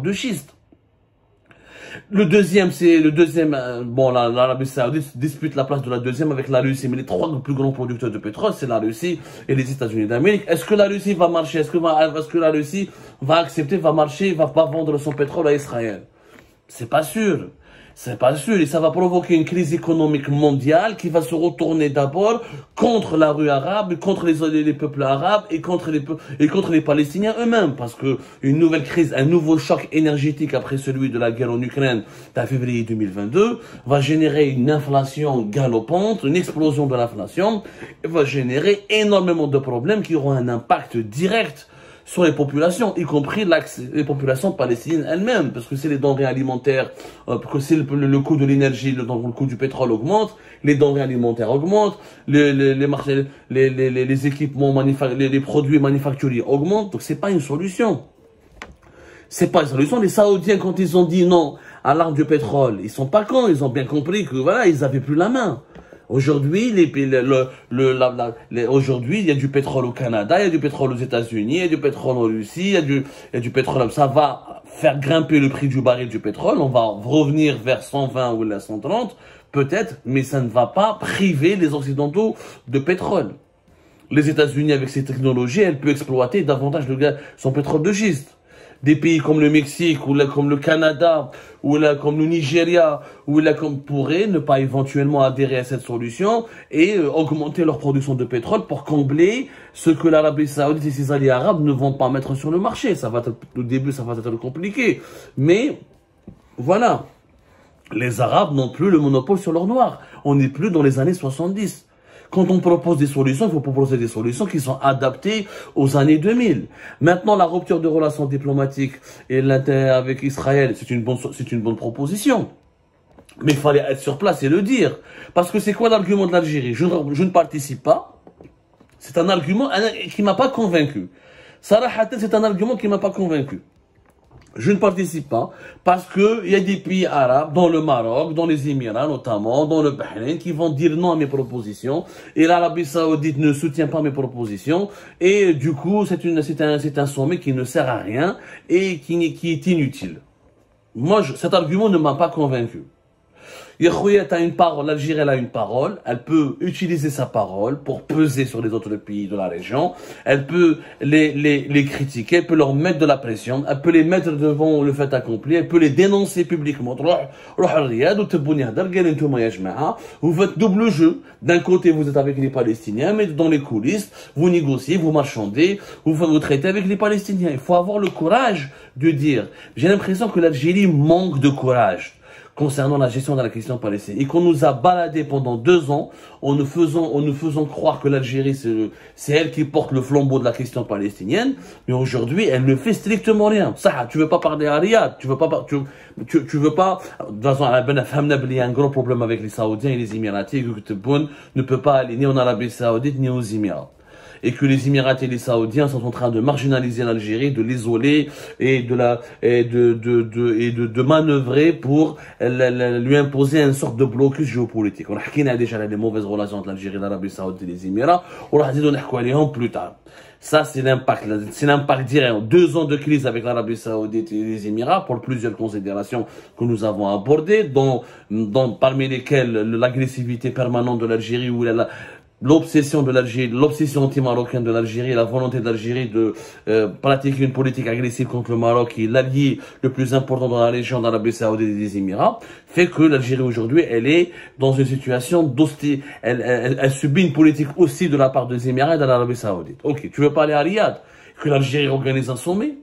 de schiste. Le deuxième, bon, l'Arabie Saoudite dispute la place de la deuxième avec la Russie, mais les trois plus grands producteurs de pétrole, c'est la Russie et les États-Unis d'Amérique. Est-ce que la Russie va marcher? Est-ce que la Russie va accepter, va marcher, va pas vendre son pétrole à Israël? C'est pas sûr. C'est pas sûr, et ça va provoquer une crise économique mondiale qui va se retourner d'abord contre la rue arabe, contre les peuples arabes et contre les Palestiniens eux-mêmes, parce que une nouvelle crise, un nouveau choc énergétique après celui de la guerre en Ukraine en février 2022 va générer une inflation galopante, une explosion de l'inflation, et va générer énormément de problèmes qui auront un impact direct sur les populations, y compris les populations palestiniennes elles-mêmes, parce que c'est les denrées alimentaires, que c'est le coût de l'énergie, le coût du pétrole augmente, les denrées alimentaires augmentent, les équipements les produits manufacturiers augmentent, donc c'est pas une solution. C'est pas une solution. Les Saoudiens, quand ils ont dit non à l'arme du pétrole, ils sont pas cons, ils ont bien compris que voilà, ils avaient plus la main. Aujourd'hui, aujourd'hui, il y a du pétrole au Canada, il y a du pétrole aux États-Unis, il y a du pétrole en Russie, il y a du pétrole. Ça va faire grimper le prix du baril du pétrole. On va revenir vers 120 ou 130, peut-être, mais ça ne va pas priver les Occidentaux de pétrole. Les États-Unis, avec ces technologies, elles peuvent exploiter davantage son pétrole de schiste. Des pays comme le Mexique, ou là, comme le Canada, ou là, comme le Nigeria, ou là, comme pourraient ne pas éventuellement adhérer à cette solution et augmenter leur production de pétrole pour combler ce que l'Arabie Saoudite et ses alliés arabes ne vont pas mettre sur le marché. Ça va être, au début, ça va être compliqué. Mais, voilà. Les Arabes n'ont plus le monopole sur l'or noir. On n'est plus dans les années 70. Quand on propose des solutions, il faut proposer des solutions qui sont adaptées aux années 2000. Maintenant, la rupture de relations diplomatiques et l'intérêt avec Israël, c'est une bonne proposition. Mais il fallait être sur place et le dire. Parce que c'est quoi l'argument de l'Algérie? Je ne participe pas. C'est un argument qui m'a pas convaincu. Sarah Hatten, c'est un argument qui m'a pas convaincu. Je ne participe pas parce que il y a des pays arabes, dans le Maroc, dans les Émirats notamment, dans le Bahreïn, qui vont dire non à mes propositions. Et l'Arabie Saoudite ne soutient pas mes propositions. Et du coup, c'est un sommet qui ne sert à rien et qui est inutile. Moi, cet argument ne m'a pas convaincu. L'Algérie a une parole, elle peut utiliser sa parole pour peser sur les autres pays de la région, elle peut les critiquer, elle peut leur mettre de la pression, elle peut les mettre devant le fait accompli, elle peut les dénoncer publiquement. Vous faites double jeu, d'un côté vous êtes avec les Palestiniens, mais dans les coulisses, vous négociez, vous marchandez, vous traitez avec les Palestiniens. Il faut avoir le courage de dire. J'ai l'impression que l'Algérie manque de courage concernant la gestion de la question palestinienne. Et qu'on nous a baladé pendant 2 ans en nous faisant croire que l'Algérie, c'est elle qui porte le flambeau de la question palestinienne. Mais aujourd'hui, elle ne fait strictement rien. Ça, tu veux pas parler à Riyad, tu veux pas, de toute façon, il y a un gros problème avec les Saoudiens et les Émiratis, que Tebboune ne peut pas aller ni en Arabie Saoudite ni aux Émirats. Et que les Émiratis et les Saoudiens sont en train de marginaliser l'Algérie, de l'isoler et de manœuvrer pour lui imposer une sorte de blocus géopolitique. On a déjà les mauvaises relations entre l'Algérie, l'Arabie Saoudite et les Émirats. On va dire plus tard. Ça, c'est l'impact direct. 2 ans de crise avec l'Arabie Saoudite et les Émirats pour plusieurs considérations que nous avons abordées, parmi lesquelles l'agressivité permanente de l'Algérie ou l'obsession de l'Algérie, l'obsession anti-marocaine de l'Algérie, la volonté de l'Algérie de pratiquer une politique agressive contre le Maroc, qui est l'allié le plus important dans la région d'Arabie Saoudite et des Émirats, fait que l'Algérie aujourd'hui, elle est dans une situation d'hostilité, elle subit une politique aussi de la part des Émirats et de l'Arabie Saoudite. Ok, tu veux pas aller à Riyad, que l'Algérie organise un sommet?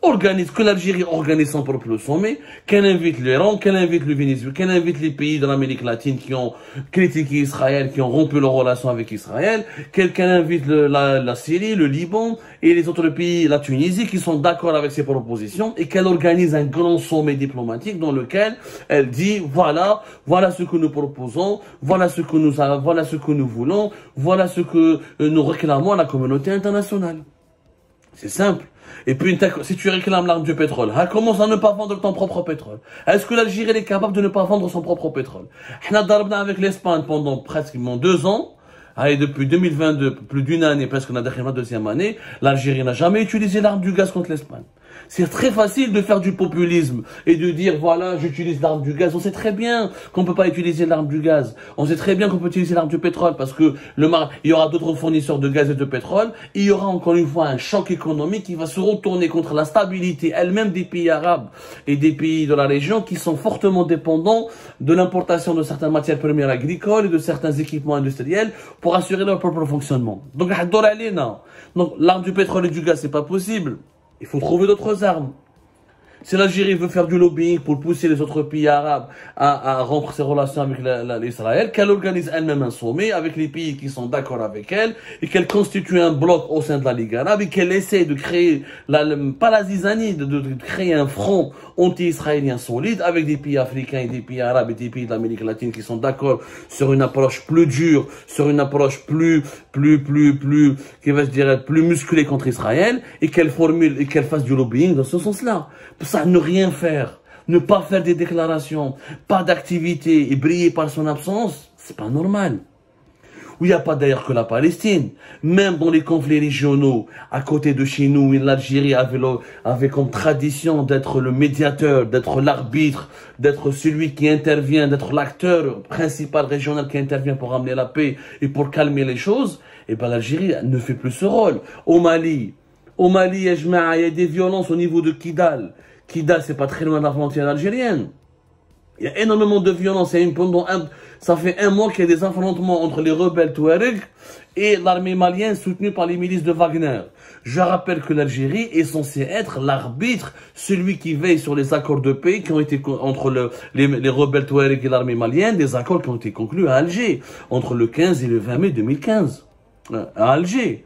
Que l'Algérie organise son propre sommet, qu'elle invite l'Iran, qu'elle invite le Venezuela, qu'elle invite les pays de l'Amérique latine qui ont critiqué Israël, qui ont rompu leurs relations avec Israël, qu'elle invite la Syrie, le Liban et les autres pays, la Tunisie, qui sont d'accord avec ses propositions, et qu'elle organise un grand sommet diplomatique dans lequel elle dit voilà ce que nous proposons, voilà ce que nous voulons, voilà ce que nous réclamons à la communauté internationale. C'est simple. Et puis, si tu réclames l'arme du pétrole, commence à ne pas vendre ton propre pétrole. Est-ce que l'Algérie est capable de ne pas vendre son propre pétrole? On a darabna avec l'Espagne pendant presque 2 ans. Et depuis 2022, plus d'1 année, presque on a déclaré la 2e année, l'Algérie n'a jamais utilisé l'arme du gaz contre l'Espagne. C'est très facile de faire du populisme et de dire, voilà, j'utilise l'arme du gaz. On sait très bien qu'on peut pas utiliser l'arme du gaz. On sait très bien qu'on peut utiliser l'arme du pétrole parce que il y aura d'autres fournisseurs de gaz et de pétrole. Il y aura encore une fois un choc économique qui va se retourner contre la stabilité elle-même des pays arabes et des pays de la région qui sont fortement dépendants de l'importation de certaines matières premières agricoles et de certains équipements industriels pour assurer leur propre fonctionnement. Donc, l'arme du pétrole et du gaz, c'est pas possible. Il faut trouver d'autres armes. Si l'Algérie veut faire du lobbying pour pousser les autres pays arabes à rompre ses relations avec l'Israël, qu'elle organise elle-même un sommet avec les pays qui sont d'accord avec elle et qu'elle constitue un bloc au sein de la Ligue arabe et qu'elle essaie de créer, pas la zizanie, de créer un front anti-israélien solide avec des pays africains et des pays arabes et des pays de l'Amérique latine qui sont d'accord sur une approche plus dure, sur une approche plus musclée contre Israël et qu'elle fasse du lobbying dans ce sens-là. Ça, ne rien faire, ne pas faire des déclarations, pas d'activité et briller par son absence, c'est pas normal. Où il n'y a pas d'ailleurs que la Palestine. Même dans les conflits régionaux, à côté de chez nous, l'Algérie avait comme tradition d'être le médiateur, d'être l'arbitre, d'être celui qui intervient, d'être l'acteur principal régional qui intervient pour ramener la paix et pour calmer les choses. Et ben l'Algérie ne fait plus ce rôle. Au Mali, il y a des violences au niveau de Kidal. Kidal, c'est pas très loin de la frontière algérienne. Il y a énormément de violence. Ça fait un mois qu'il y a des affrontements entre les rebelles Touareg et l'armée malienne soutenue par les milices de Wagner. Je rappelle que l'Algérie est censée être l'arbitre, celui qui veille sur les accords de paix qui ont été entre les rebelles Touareg et l'armée malienne, des accords qui ont été conclus à Alger, entre le 15 et le 20 mai 2015, à Alger.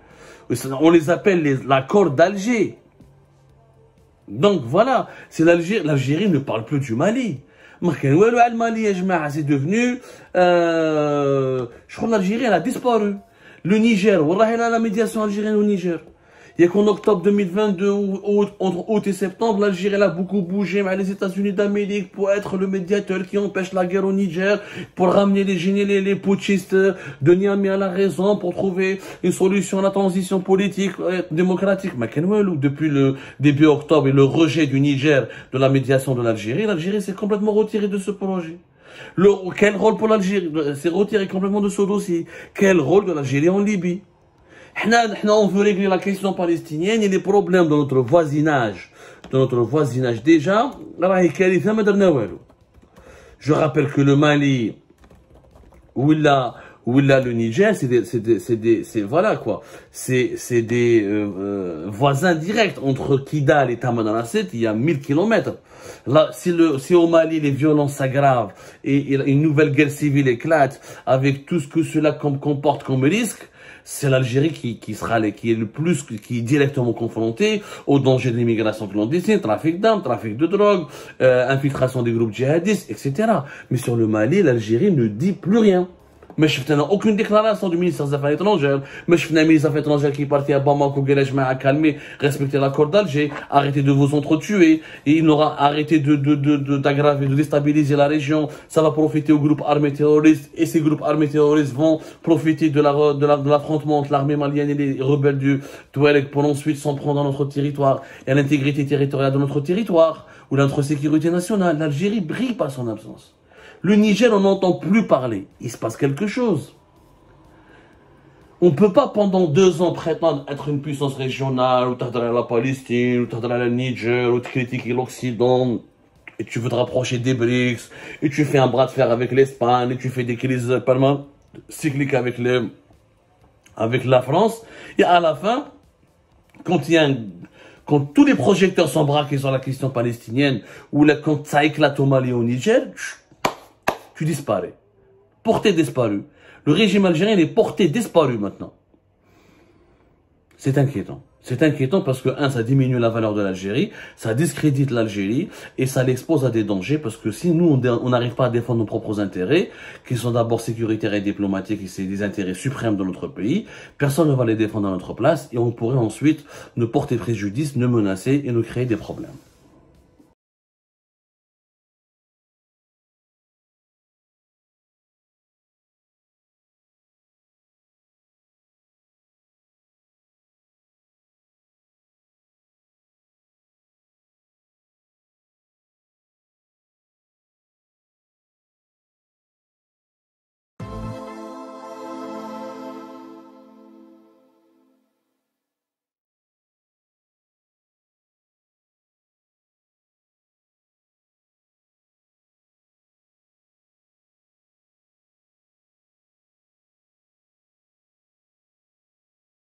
On les appelle l'accord d'Alger. Donc voilà, c'est l'Algérie ne parle plus du Mali. C'est devenu, je crois que l'Algérie elle a disparu. Le Niger, wallah, il a la médiation algérienne au Niger. Il y a qu'en octobre 2022, entre août et septembre, l'Algérie a beaucoup bougé avec les États-Unis d'Amérique pour être le médiateur qui empêche la guerre au Niger, pour ramener les putschistes de Niamey à la raison, pour trouver une solution à la transition politique démocratique. Mais depuis le début octobre et le rejet du Niger de la médiation de l'Algérie s'est complètement retirée de ce projet. Quel rôle pour l'Algérie? C'est retiré complètement de ce dossier. Quel rôle de l'Algérie en Libye? On veut régler la question palestinienne et les problèmes de notre voisinage. Déjà, je rappelle que le Mali, ou le Niger, c'est des voisins directs entre Kidal et Tamanrasset, il y a 1000 kilomètres. Là, si au Mali les violences s'aggravent et une nouvelle guerre civile éclate avec tout ce que cela comporte comme risque, c'est l'Algérie qui est directement confrontée au danger de l'immigration clandestine, trafic d'armes, trafic de drogue, infiltration des groupes djihadistes, etc. Mais sur le Mali, l'Algérie ne dit plus rien. Mais je n'ai aucune déclaration du ministre des Affaires étrangères. Mais je n'ai un ministre des Affaires étrangères qui est parti à Bamako, à calmer, respecter l'accord d'Alger, arrêter de vous entretuer, et il n'aura arrêté d'aggraver, de déstabiliser la région. Ça va profiter aux groupes armés terroristes, et ces groupes armés terroristes vont profiter de l'affrontement entre l'armée malienne et les rebelles du Touareg pour ensuite s'en prendre à notre territoire et à l'intégrité territoriale de notre territoire, ou notre sécurité nationale. L'Algérie brille par son absence. Le Niger, on n'entend plus parler. Il se passe quelque chose. On ne peut pas pendant 2 ans prétendre être une puissance régionale, ou t'adresser à la Palestine, ou t'adresser à la Niger, ou te critiquer l'Occident, et tu veux te rapprocher des BRICS, et tu fais un bras de fer avec l'Espagne, et tu fais des crises permanentes, cycliques avec la France, et à la fin, quand tous les projecteurs sont braqués sur la question palestinienne, ou quand ça éclate au Mali et au Niger, tu disparais. Porté disparu. Le régime algérien est porté disparu maintenant. C'est inquiétant. C'est inquiétant parce que, ça diminue la valeur de l'Algérie, ça discrédite l'Algérie et ça l'expose à des dangers parce que si nous, on n'arrive pas à défendre nos propres intérêts, qui sont d'abord sécuritaires et diplomatiques et c'est des intérêts suprêmes de notre pays, personne ne va les défendre à notre place et on pourrait ensuite nous porter préjudice, nous menacer et nous créer des problèmes.